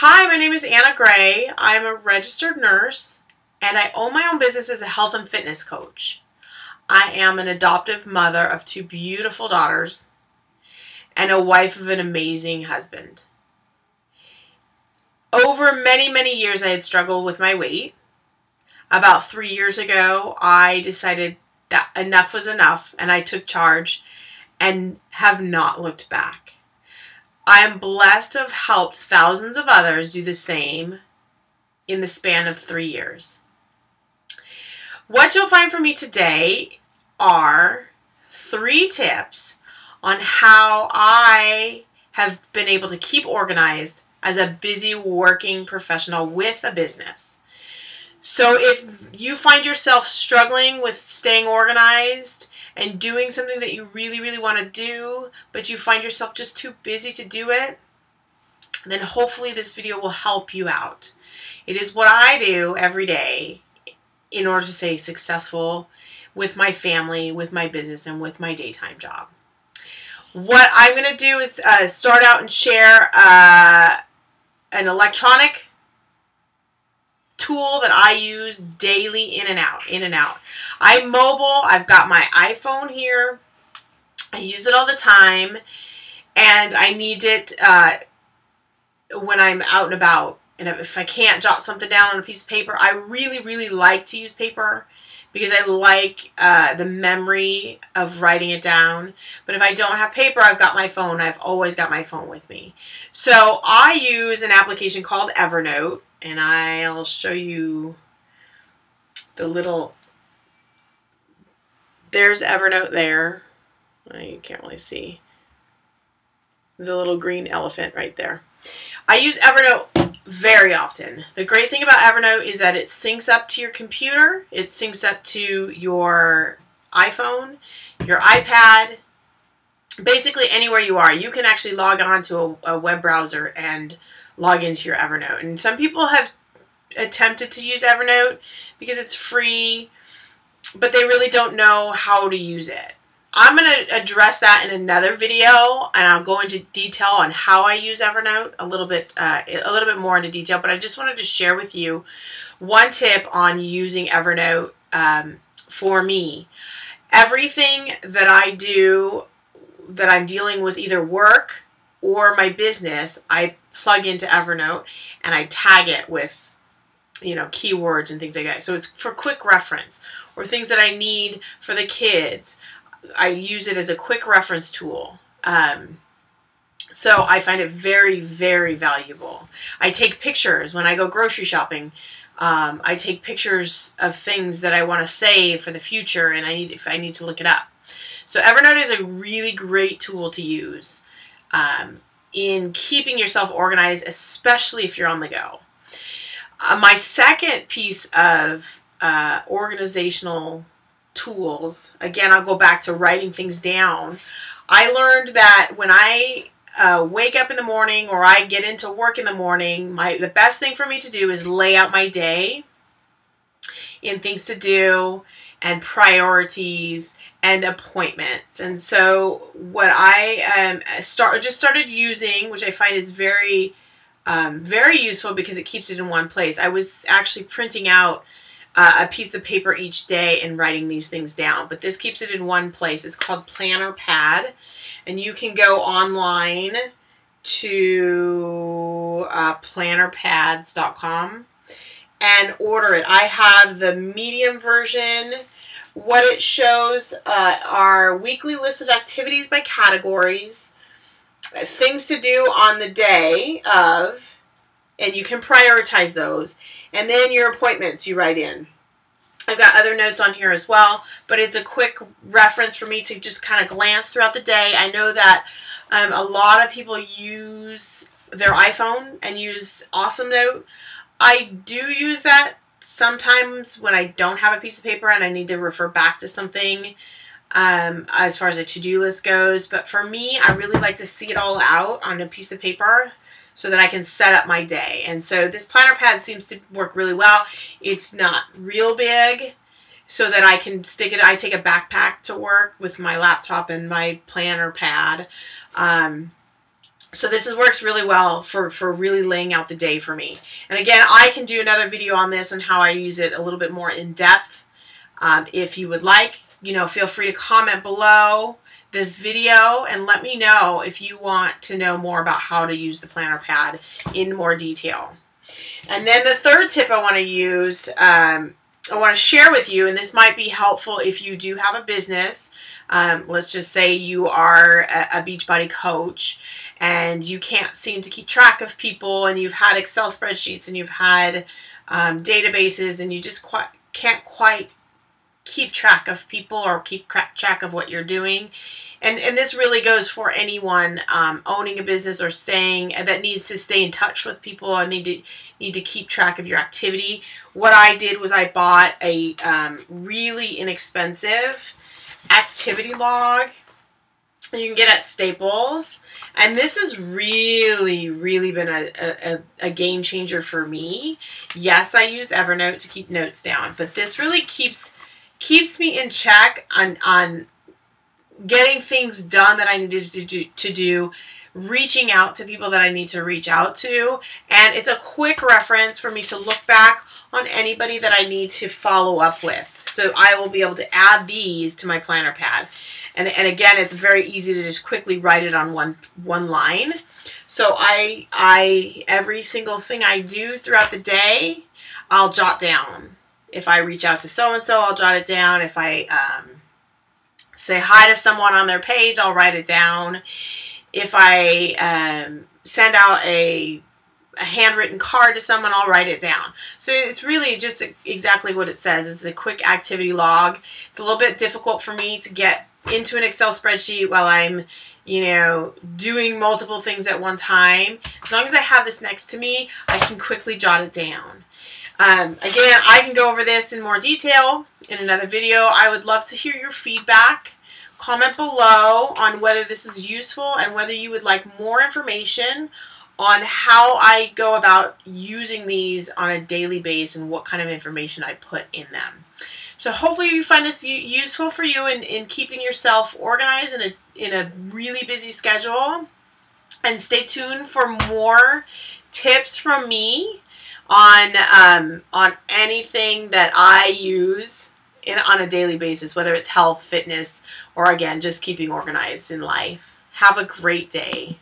Hi, my name is Anna Gray. I'm a registered nurse and I own my own business as a health and fitness coach. I am an adoptive mother of two beautiful daughters and a wife of an amazing husband. Over many, many years, I had struggled with my weight. About 3 years ago, I decided that enough was enough and I took charge and have not looked back. I am blessed to have helped thousands of others do the same in the span of 3 years. What you'll find from me today are 3 tips on how I have been able to keep organized as a busy working professional with a business. So if you find yourself struggling with staying organized and doing something that you really, really want to do, but you find yourself just too busy to do it, then hopefully this video will help you out. It is what I do every day in order to stay successful with my family, with my business, and with my daytime job. What I'm going to do is start out and share an electronic tool that I use daily in and out. I'm mobile. I've got my iPhone here. I use it all the time and I need it when I'm out and about. And if I can't jot something down on a piece of paper, I really, really like to use paper because I like the memory of writing it down. But if I don't have paper, I've got my phone. I've always got my phone with me. So I use an application called Evernote. And I'll show you the little, there's Evernote there. You can't really see the little green elephant right there. I use Evernote very often. The great thing about Evernote is that it syncs up to your computer. It syncs up to your iPhone, your iPad, basically anywhere you are. You can actually log on to a web browser and log into your Evernote. And some people have attempted to use Evernote because it's free, but they really don't know how to use it. I'm going to address that in another video, and I'll go into detail on how I use Evernote a little bit more into detail. But I just wanted to share with you one tip on using Evernote for me. Everything that I do that I'm dealing with, either work or my business, I plug into Evernote and I tag it with, keywords and things like that. So it's for quick reference, or things that I need for the kids. I use it as a quick reference tool. So I find it very, very valuable. I take pictures when I go grocery shopping. I take pictures of things that I want to save for the future, and if I need to look it up. So Evernote is a really great tool to use in keeping yourself organized, especially if you're on the go. My second piece of organizational tools, again, I'll go back to writing things down. I learned that when I wake up in the morning or I get into work in the morning, the best thing for me to do is lay out my day in things to do and priorities and appointments. And so what I just started using, which I find is very, very useful because it keeps it in one place. I was actually printing out a piece of paper each day and writing these things down, but this keeps it in one place. It's called Planner Pad, and you can go online to plannerpads.com and order it. I have the medium version. What it shows are weekly lists of activities by categories, things to do on the day of, and you can prioritize those, and then your appointments you write in. I've got other notes on here as well, but it's a quick reference for me to just kind of glance throughout the day. I know that a lot of people use their iPhone and use Awesome Note. I do use that sometimes when I don't have a piece of paper and I need to refer back to something as far as a to-do list goes. But for me, I really like to see it all out on a piece of paper so that I can set up my day. And so this planner pad seems to work really well. It's not real big, so that I can stick it. I take a backpack to work with my laptop and my planner pad. So this works really well for really laying out the day for me. And again, I can do another video on this and how I use it a little bit more in depth. If you would like, feel free to comment below this video and let me know if you want to know more about how to use the planner pad in more detail. And then the third tip I want to use, I want to share with you, and this might be helpful if you do have a business. Let's just say you are a Beachbody coach and you can't seem to keep track of people, and you've had Excel spreadsheets and you've had databases, and you just can't quite keep track of people or keep track of what you're doing. And this really goes for anyone owning a business or that needs to stay in touch with people and need to keep track of your activity. What I did was I bought a really inexpensive activity log you can get at Staples, and this has really been a game changer for me. Yes, I use Evernote to keep notes down, but this really keeps me in check on getting things done that I needed to do, reaching out to people that I need to reach out to, and it's a quick reference for me to look back on anybody that I need to follow up with. So I will be able to add these to my planner pad. And again, it's very easy to just quickly write it on one line. So I every single thing I do throughout the day, I'll jot down. If I reach out to so-and-so, I'll jot it down. If I say hi to someone on their page, I'll write it down. If I send out a handwritten card to someone, I'll write it down. So it's really just exactly what it says. It's a quick activity log. It's a little bit difficult for me to get into an Excel spreadsheet while I'm, doing multiple things at one time. As long as I have this next to me, I can quickly jot it down. Again, I can go over this in more detail in another video. I would love to hear your feedback. Comment below on whether this is useful and whether you would like more information on how I go about using these on a daily basis and what kind of information I put in them. So hopefully you find this useful for you in keeping yourself organized in a really busy schedule. And stay tuned for more tips from me on anything that I use on a daily basis, whether it's health, fitness, or again, just keeping organized in life. Have a great day.